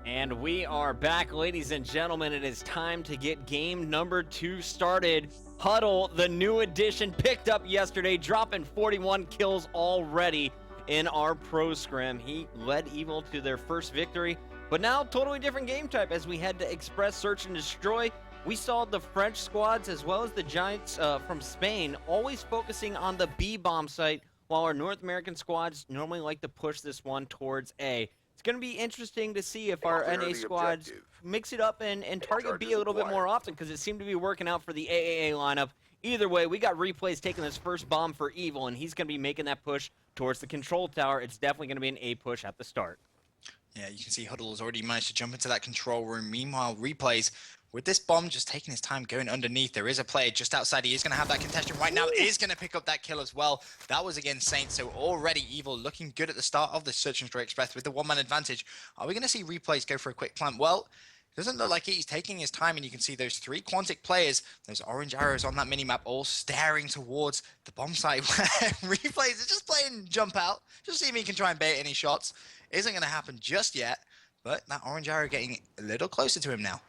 And we are back, ladies and gentlemen. It is time to get game number 2 started. Huddle, the new addition, picked up yesterday, dropping 41 kills already in our pro scrim. He led Evil to their first victory, but now totally different game type as we head to Express, Search, and Destroy. We saw the French squads as well as the Giants from Spain always focusing on the B bomb site, while our North American squads normally like to push this one towards A. It's going to be interesting to see if our NA squads mix it up and target B a little bit more often, because it seemed to be working out for the AAA lineup. Either way, we got Replays taking this first bomb for Evil, and he's going to be making that push towards the control tower. It's definitely going to be an A push at the start. Yeah, you can see Huddle has already managed to jump into that control room. Meanwhile, Replays, with this bomb just taking his time going underneath, there is a player just outside. He is going to have that contestant right now. Is going to pick up that kill as well. That was against Saints, so already Evil looking good at the start of the Search and Destroy Express with the one-man advantage. Are we going to see Replays go for a quick plant? Well, it doesn't look like he's taking his time, and you can see those 3 Quantic players, those orange arrows on that minimap, all staring towards the bomb site where Replays is just playing jump out, just see if he can try and bait any shots. Isn't going to happen just yet, but that orange arrow getting a little closer to him now.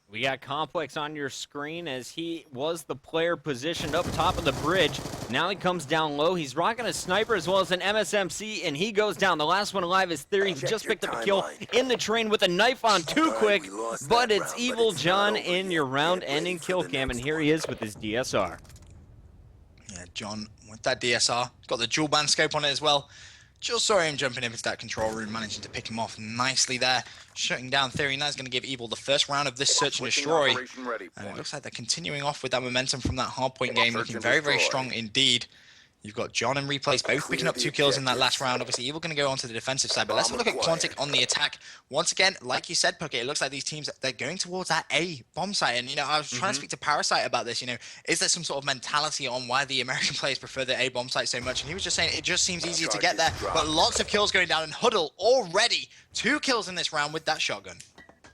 We got Complex on your screen as he was the player positioned up top of the bridge. Now he comes down low. He's rocking a sniper as well as an MSMC, and he goes down. The last one alive is Theory. He just picked up a kill in the train with a knife on Too Quick, but it's Evil John in your round-ending kill cam, and here he is with his DSR. Yeah, John with that DSR. Got the dual band scope on it as well. Just saw him jumping into that control room, managing to pick him off nicely there. Shutting down Theory, and that's going to give Evil the first round of this Search and Destroy. And it looks like they're continuing off with that momentum from that hardpoint game, looking very, very strong indeed. You've got John and Replays both picking up 2 kills in that last round. Obviously, Evil going to go onto the defensive side, but let's have a look at Quantic on the attack. Once again, like you said, Puckett, it looks like these teams, they're going towards that A bomb site. And, you know, I was trying to speak to Parasite about this. You know, is there some sort of mentality on why the American players prefer the A bomb site so much? And he was just saying it just seems easier to get there, but lots of kills going down. And Huddle already 2 kills in this round with that shotgun.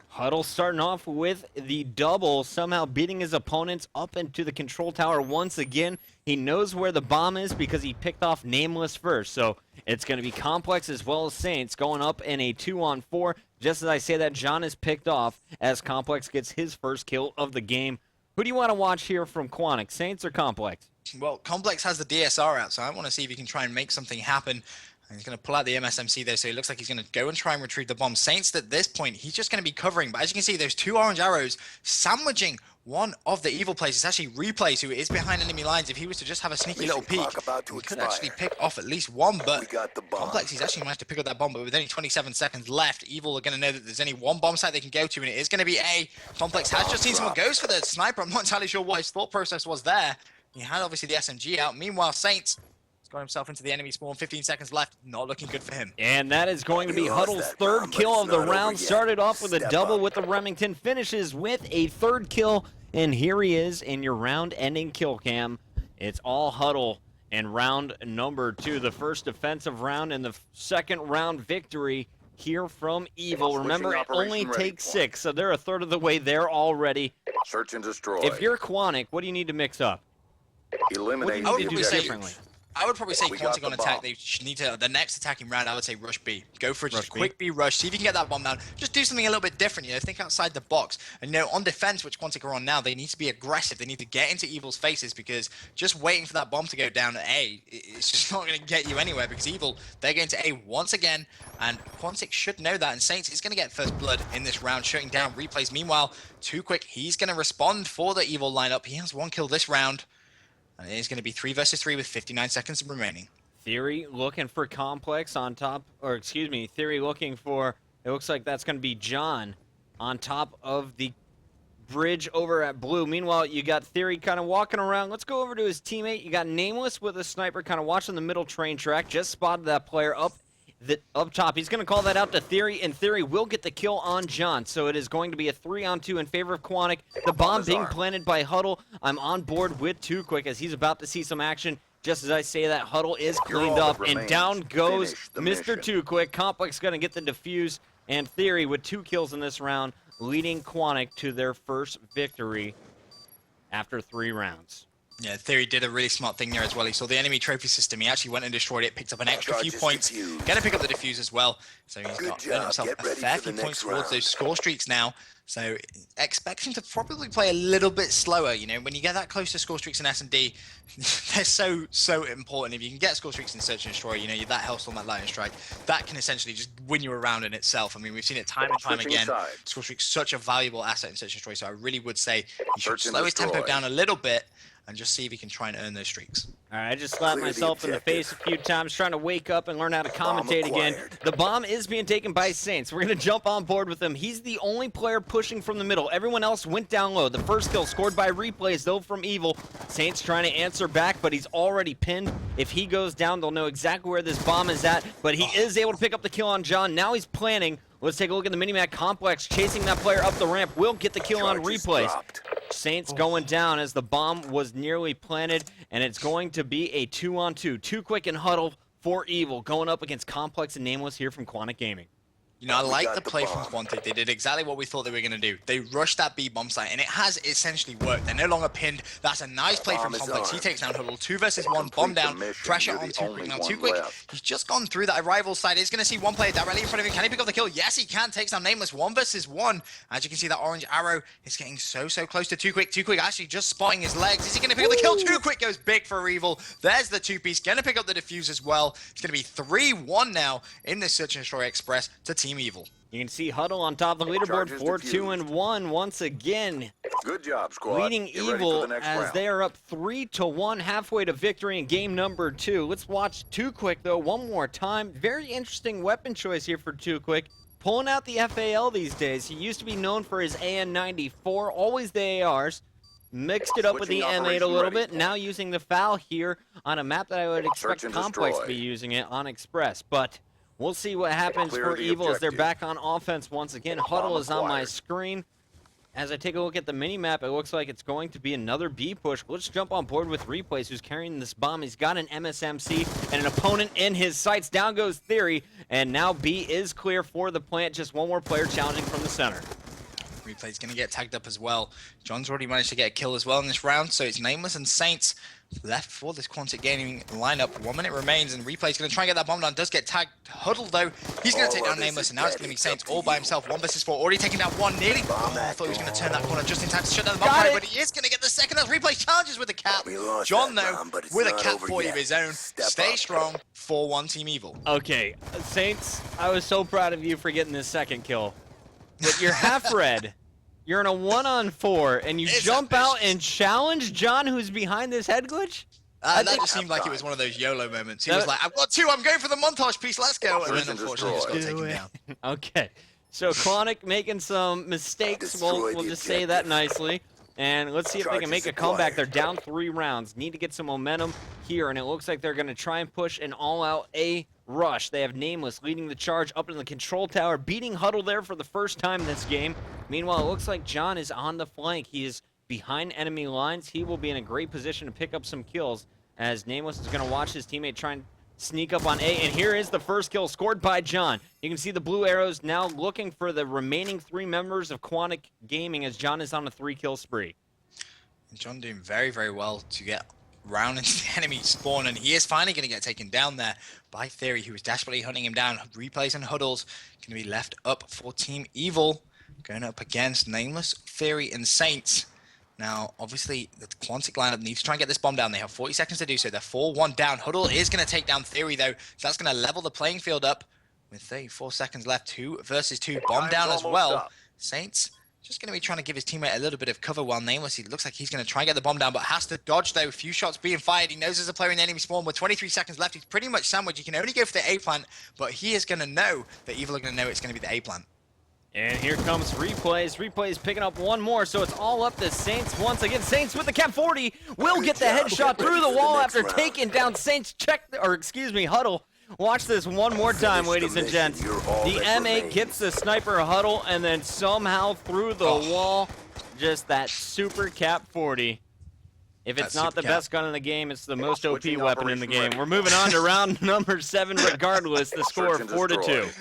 Huddle starting off with the double, somehow beating his opponents up into the control tower once again. He knows where the bomb is because he picked off Nameless first. So it's going to be Complex as well as Saints going up in a 2-on-4. Just as I say that, John is picked off as Complex gets his first kill of the game. Who do you want to watch here from Quantic, Saints or Complex? Well, Complex has the DSR out, so I want to see if he can try and make something happen. And he's going to pull out the MSMC there, so it looks like he's going to go and try and retrieve the bomb. Saints, at this point, he's just going to be covering. But as you can see, those 2 orange arrows sandwiching one of the Evil players. It's actually Replays who is behind enemy lines. If he was to just have a sneaky little peek, he could actually pick off at least one. But Complex, he's actually managed to pick up that bomb. But with only 27 seconds left, Evil are going to know that there's only one bomb site they can go to, and it is going to be A. Complex has just seen someone goes for the sniper. I'm not entirely sure what his thought process was there. He had obviously the SMG out. Meanwhile, Saints got himself into the enemy spawn, 15 seconds left, not looking good for him. And that is going to be Huddle's 3rd kill of the round. Started off with a double with the Remington, finishes with a 3rd kill, and here he is in your round-ending kill cam. It's all Huddle in round number 2, the first defensive round and the 2nd round victory here from Evil. Remember, it only takes 6, so they're a third of the way there already. Search and Destroy. If you're Quantic, what do you need to mix up? Eliminate. What do you need to do differently? I would probably say Quantic on attack, they need to, the next attacking round, I would say rush B. Go for just a quick B rush, see if you can get that bomb down. Just do something a little bit different, you know, think outside the box. And, you know, on defense, which Quantic are on now, they need to be aggressive. They need to get into Evil's faces, because just waiting for that bomb to go down at A, it's just not going to get you anywhere, because Evil, they're going to A once again, and Quantic should know that. And Saints is going to get first blood in this round, shutting down Replays. Meanwhile, Too Quick, he's going to respond for the Evil lineup. He has 1 kill this round, and it is going to be 3 versus 3 with 59 seconds remaining. Theory looking for Complex on top, or excuse me, Theory looking for, it looks like that's going to be John on top of the bridge over at Blue. Meanwhile, you got Theory kind of walking around. Let's go over to his teammate. You got Nameless with a sniper kind of watching the middle train track. Just spotted that player up top. He's going to call that out to Theory, and Theory will get the kill on John. So it is going to be a 3-on-2 in favor of Quantic. The bomb being planted by Huddle. I'm on board with Too Quick as he's about to see some action. Just as I say that, Huddle is cleaned up, and down goes Mr. Too Quick. Complex going to get the defuse, and Theory with 2 kills in this round, leading Quantic to their first victory after 3 rounds. Yeah, Theory did a really smart thing there as well. He saw the enemy trophy system. He actually went and destroyed it, picked up an extra few points. Gonna pick up the defuse as well. So he's got earned himself a fair few points towards those score streaks now. So expect him to probably play a little bit slower. You know, when you get that close to score streaks in S&D, they're so important. If you can get score streaks in Search and Destroy, you know, that Hellstorm, that Lightning Strike, that can essentially just win you around in itself. I mean, we've seen it time and time again. Score streaks such a valuable asset in Search and Destroy. So I really would say he should slow his tempo down a little bit and just see if he can try and earn those streaks. All right, I just slapped myself in the face a few times trying to wake up and learn how to commentate again. The bomb is being taken by Saints. We're going to jump on board with him. He's the only player pushing from the middle. Everyone else went down low. The first kill scored by Replays, though, from Evil. Saints trying to answer back, but he's already pinned. If he goes down, they'll know exactly where this bomb is at, but he is able to pick up the kill on John. Now he's planning. Let's take a look at the Minimap complex. Chasing that player up the ramp will get the kill on Replays. Saints going down as the bomb was nearly planted, and it's going to be a 2-on-2. Too quick and huddle for Evil, going up against Complex and Nameless here from Quantic Gaming. You know, I like the play from Quantic. They did exactly what we thought they were going to do. They rushed that B bomb site, and it has essentially worked. They're no longer pinned. That's a nice play from Complex. He takes down Huddle. 2 versus 1, bomb down, pressure on Too Quick. Now, Too Quick, he's just gone through that arrival side. He's going to see one player directly in front of him. Can he pick up the kill? Yes, he can. Takes down Nameless. 1 versus 1. As you can see, that orange arrow is getting so close to Too Quick. Too Quick actually just spotting his legs. Is he going to pick up the kill? Too Quick goes big for Evil. There's the 2-piece. Going to pick up the defuse as well. It's going to be 3-1 now in this Search and Destroy Express to Team Evil. You can see Huddle on top of the leaderboard, 4-2-1 once again. Good job, squad. Leading Evil as they are up 3-1, halfway to victory in game number 2. Let's watch Too Quick, though, one more time. Very interesting weapon choice here for Too Quick. Pulling out the FAL these days. He used to be known for his AN-94, always the ARs. Mixed it up with the M8 a little bit. Now using the FAL here on a map that I would expect Complex to be using it on Express. But we'll see what happens for Evil as they're back on offense once again. Huddle is on my screen. As I take a look at the mini-map, it looks like it's going to be another B push. Let's jump on board with Replays, who's carrying this bomb. He's got an MSMC and an opponent in his sights. Down goes Theory, and now B is clear for the plant. Just one more player challenging from the center. Replay's going to get tagged up as well. John's already managed to get a kill as well in this round, so it's Nameless and Saints left for this Quantic Gaming lineup. 1 minute remains, and Replay's going to try and get that bomb down. Does get tagged. Huddle, though, he's going to take down Nameless, and now it's going to be Saints all by himself. 1 versus 4, already taking down 1, nearly. Oh, I thought he was going to turn that corner just in time to shut down the bomb, but he is going to get the second as Replay challenges with the cap. John, though, with a cap 40 of his own. Stay strong, 4-1 Team Evil. Okay, Saints, I was so proud of you for getting this second kill. But you're half red. You're in a 1-on-4, and you jump out and challenge John, who's behind this head glitch? That just seemed like it was one of those YOLO moments. He was like, I've got 2, I'm going for the montage piece, let's go. And then unfortunately just got taken down. Okay, so Quantic making some mistakes, we'll just say that nicely. And let's see if they can make a comeback. They're down 3 rounds. Need to get some momentum here, and it looks like they're going to try and push an all-out A rush. They have Nameless leading the charge up in the control tower, beating Huddle there for the first time this game. Meanwhile, it looks like John is on the flank. He is behind enemy lines. He will be in a great position to pick up some kills, as Nameless is going to watch his teammate try and sneak up on A, and here is the first kill scored by John. You can see the blue arrows now looking for the remaining 3 members of Quantic Gaming as John is on a 3-kill spree. John doing very, very well to get round into the enemy spawn, and he is finally going to get taken down there by Theory, who was desperately hunting him down. Replays and Huddles going to be left up for Team Evil, going up against Nameless, Theory, and Saints. Now, obviously, the Quantic lineup needs to try and get this bomb down. They have 40 seconds to do so. They're 4-1 down. Huddle is going to take down Theory, though. So that's going to level the playing field up with 34 seconds left. 2 versus 2. Bomb down as well. Saints just going to be trying to give his teammate a little bit of cover while Nameless, he looks like he's going to try and get the bomb down, but has to dodge, though. A few shots being fired. He knows there's a player in the enemy spawn. With 23 seconds left, he's pretty much sandwiched. He can only go for the A plant, but he is going to know that Evil are going to know it's going to be the A plant. And here comes Replays. Replays picking up 1 more, so it's all up to Saints once again. Saints with the cap 40 will get the headshot through the wall after taking down Saints. Huddle. Watch this one more time, ladies and gents. The M8 gets the sniper Huddle, and then somehow through the wall, just that super cap 40. If it's not the best gun in the game, it's the most OP weapon in the game. We're moving on to round number 7 regardless. The score 4-2.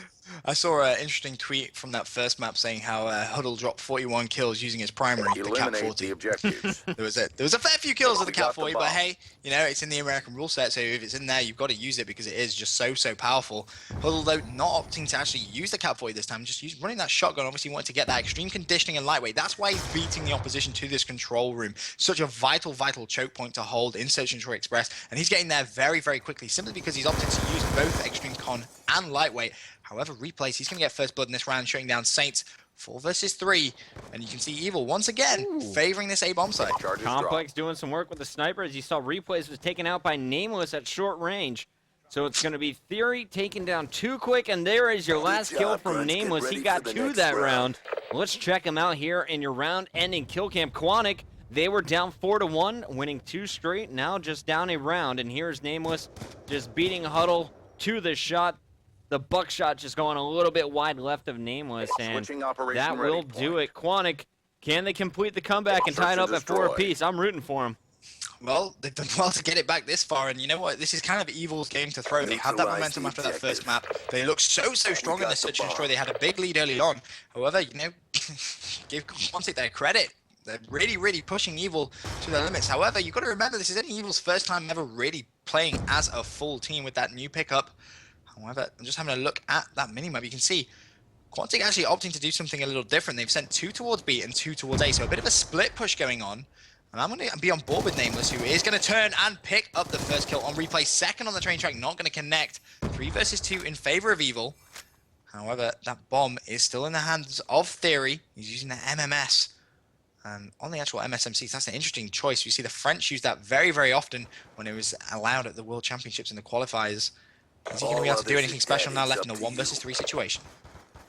I saw an interesting tweet from that first map saying how Huddle dropped 41 kills using his primary, the Cat Eliminate 40. the objectives. There was a fair few kills with the We Cat got the 40, but bomb. hey, you know, it's in the American rule set, so if it's in there, you've got to use it because it is just so powerful. Huddle, though, not opting to actually use the Cat 40 this time, just running that shotgun. Obviously, wanted to get that extreme conditioning and lightweight. That's why he's beating the opposition to this control room. Such a vital choke point to hold in Search and Destroy Express, and he's getting there very quickly, simply because he's opted to use both extreme con and lightweight. However, replays, he's going to get first blood in this round, shutting down Saints 4 versus 3. And you can see Evil once again favoring this A bomb site. Charges Complex doing some work with the sniper. As you saw, replays was taken out by Nameless at short range. So it's going to be Theory taking down Too Quick, and there is your last Good kill job, from Grunts. Get Nameless. ready He for got the 2 next that round. round. Let's check him out here in your round-ending kill cam. Quantic, they were down 4-1, winning 2 straight, now just down a round. And here's Nameless just beating Huddle to the shot. The buckshot just going a little bit wide left of Nameless, and Switching operation that ready will do point. it. Quantic, can they complete the comeback and tie it Search up and at 4 destroy. apiece? I'm rooting for them. Well, they've done well to get it back this far, and you know what? This is kind of Evil's game to throw. They had that Neutralize momentum the after that first objective. map. They looked so strong in got the the Search and bomb. Destroy. They had a big lead early on. However, you know, give Quantic their credit. They're really pushing Evil to their limits. However, you've got to remember, this is only Evil's first time ever really playing as a full team with that new pickup. However, I'm just having a look at that minimap. You can see Quantic actually opting to do something a little different. They've sent 2 towards B and 2 towards A, so a bit of a split push going on. And I'm going to be on board with Nameless, who is going to turn and pick up the first kill on replay. Second on the train track, not going to connect. 3 versus 2 in favor of Evil. However, that bomb is still in the hands of Theory. He's using the MMS. And on the actual MSMCs, that's an interesting choice. You see the French use that very often when it was allowed at the World Championships and the qualifiers. Is he going to be able to do anything special now left in a 1 versus 3 situation?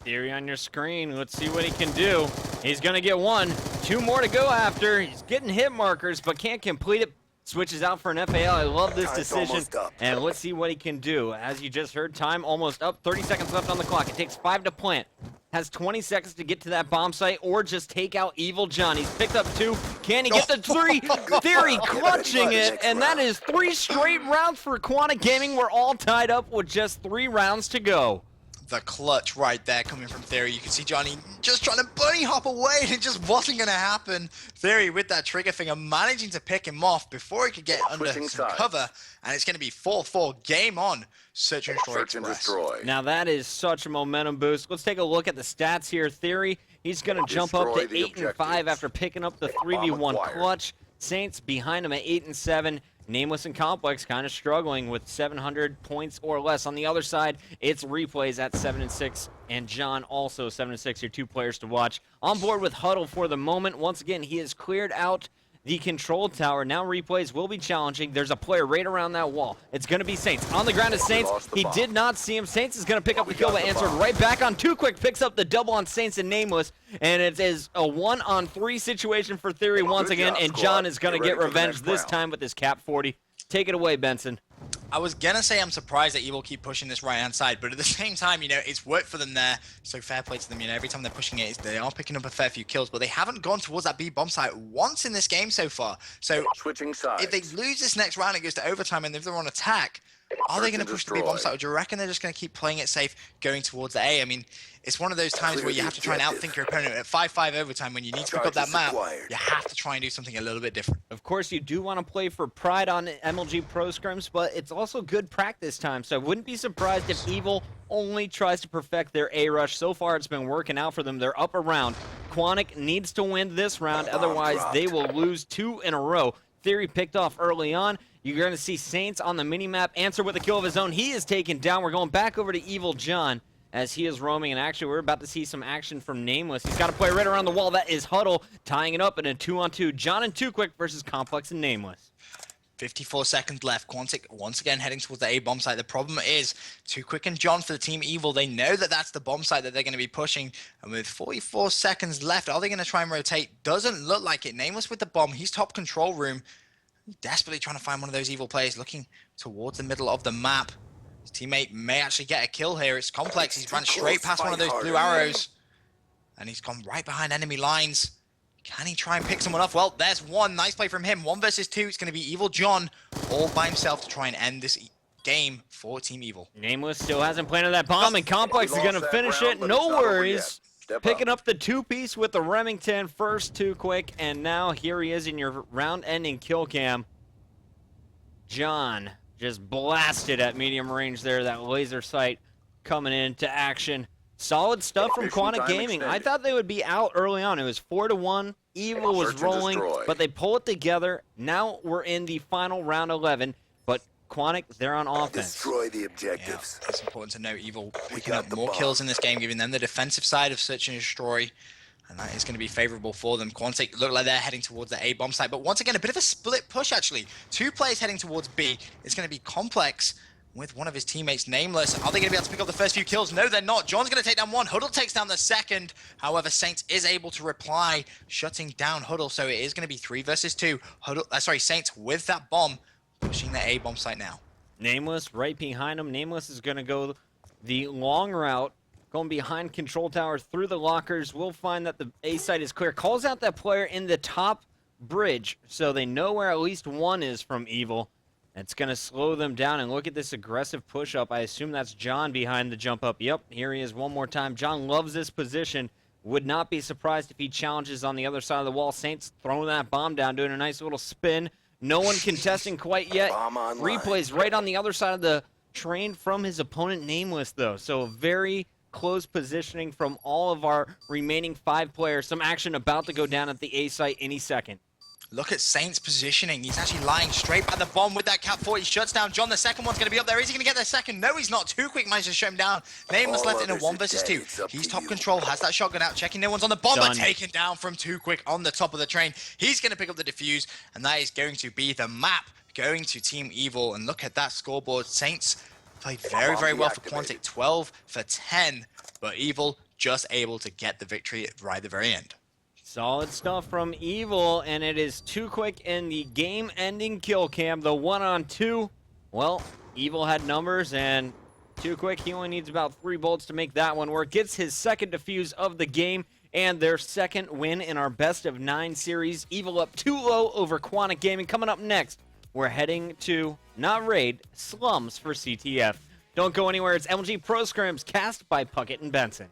Theory on your screen. Let's see what he can do. He's going to get 1. 2 more to go after. He's getting hit markers, but can't complete it. Switches out for an FAL. I love this Time's decision. almost up. And let's see what he can do. As you just heard, time almost up. 30 seconds left on the clock. It takes 5 to plant. Has 20 seconds to get to that bomb site or just take out Evil John. He's picked up 2. Can he get the 3? Theory clutching it. And that is 3 straight rounds for Quantic Gaming. We're all tied up with just 3 rounds to go. The clutch right there coming from Theory. You can see Johnny just trying to bunny hop away, and it just wasn't going to happen. Theory with that trigger finger managing to pick him off before he could get under Switching some sides. cover, and it's going to be 4-4 game on. Search and Destroy Search and Express. destroy. Now that is such a momentum boost. Let's take a look at the stats here. Theory, he's going to jump up Destroy to the 8 and 5 objectives. after picking up the 3v1 acquired. clutch. Saints behind him at 8 and 7. Nameless and Complex kind of struggling with 700 points or less. On the other side, it's Replays at 7 and 6, and John also 7 and 6. Your 2 players to watch. On board with Huddle for the moment. Once again, he has cleared out the control tower. Now Replays will be challenging. There's a player right around that wall. It's going to be Saints. On the ground is Saints. lost the He bomb. did not see him. Saints is going to pick up the kill, got but the answered bomb. right back on Too Quick. Picks up the double on Saints and Nameless. And it is a 1-on-3 situation for Theory once Good again. job, And squad. John is going to Get get ready for the revenge next this round. time with his cap 40. Take it away, Benson. I was going to say I'm surprised that Evil keep pushing this right-hand side, but at the same time, you know, it's worked for them there, so fair play to them. You know, every time they're pushing it, they are picking up a fair few kills, but they haven't gone towards that B bomb site once in this game so far. So Switching sides. if they lose this next round, it goes to overtime, and if they're on attack, are they Search going and to push the B bomb destroy. site, or do you reckon they're just going to keep playing it safe, going towards the A? I mean, it's one of those times Clear where you the have to try and objective. outthink your opponent. At 5-5 overtime, when you need to pick up that Charges map, acquired. you have to try and do something a little bit different. Of course, you do want to play for pride on MLG Pro Scrims, but it's also good practice time, so I wouldn't be surprised if Evil only tries to perfect their A-rush. So far, it's been working out for them. They're up a round. Quantic needs to win this round, otherwise dropped. they will lose 2 in a row. Theory picked off early on. You're going to see Saints on the minimap answer with a kill of his own. He is taken down. We're going back over to Evil John as he is roaming. And actually, we're about to see some action from Nameless. He's got to play right around the wall. That is Huddle, tying it up in a 2-on-2. John and Too Quick versus Complex and Nameless. 54 seconds left. Quantic once again heading towards the A bomb site. The problem is Too Quick and John for the team Evil. They know that that's the bomb site that they're going to be pushing. And with 44 seconds left, are they going to try and rotate? Doesn't look like it. Nameless with the bomb. He's top control room. Desperately trying to find one of those Evil players, looking towards the middle of the map. His teammate may actually get a kill here. It's Complex. He's run straight past one of those blue arrows. And he's gone right behind enemy lines. Can he try and pick someone off? Well, there's one. Nice play from him. 1 versus 2. It's going to be Evil John all by himself to try and end this game for Team Evil. Nameless still hasn't planted that bomb, and Complex is going to finish it. No worries. Picking up the two-piece with the Remington. First too quick, and now here he is in your round-ending kill cam. John just blasted at medium range there. That laser sight coming into action. Solid stuff from Quantic Gaming. I thought they would be out early on. It was 4-1. Evil was rolling, but they pull it together. Now we're in the final round 11, but Quantic, they're on offense. Destroy the objectives. Yeah, it's important to note Evil picking up more kills in this game, giving them the defensive side of search and destroy, and that is going to be favorable for them. Quantic look like they're heading towards the A bomb site, but once again, a bit of a split push actually. Two players heading towards B. It's going to be Complex with one of his teammates, Nameless. Are they going to be able to pick up the first few kills? No, they're not. John's going to take down one. Huddle takes down the second. However, Saints is able to reply, shutting down Huddle. So it is going to be 3 versus 2. Saints with that bomb, pushing the A bomb site now. Nameless right behind him. Nameless is going to go the long route, going behind control tower through the lockers. We'll find that the A site is clear. Calls out that player in the top bridge, so they know where at least one is from Evil. It's going to slow them down, and look at this aggressive push-up. I assume that's John behind the jump-up. Yep, here he is one more time. John loves this position. Would not be surprised if he challenges on the other side of the wall. Saints throwing that bomb down, doing a nice little spin. No one contesting quite yet. Replays right on the other side of the train from his opponent, Nameless, though. So very close positioning from all of our remaining 5 players. Some action about to go down at the A site any second. Look at Saints' positioning. He's actually lying straight by the bomb with that Cat 40. Shuts down John. The second one's going to be up there. Is he going to get the second? No, he's not. Too quick. Managed to shut him down. Nameless left in a 1 versus 2. He's top control. Has that shotgun out. Checking no one's on the bomb. But taken down from Too Quick on the top of the train. He's going to pick up the defuse. And that is going to be the map going to Team Evil. And look at that scoreboard. Saints played very, very well for Quantic. 12 for 10. But Evil just able to get the victory right at the very end. Solid stuff from Evil, and it is Too Quick in the game-ending kill cam. The 1-on-2. Well, Evil had numbers, and Too Quick, he only needs about 3 bullets to make that one work. Gets his second defuse of the game, and their second win in our best-of-9 series. Evil up 2-0 over Quantic Gaming. Coming up next, we're heading to, not Raid, Slums for CTF. Don't go anywhere. It's MLG Pro Scrims, cast by Puckett and Benson.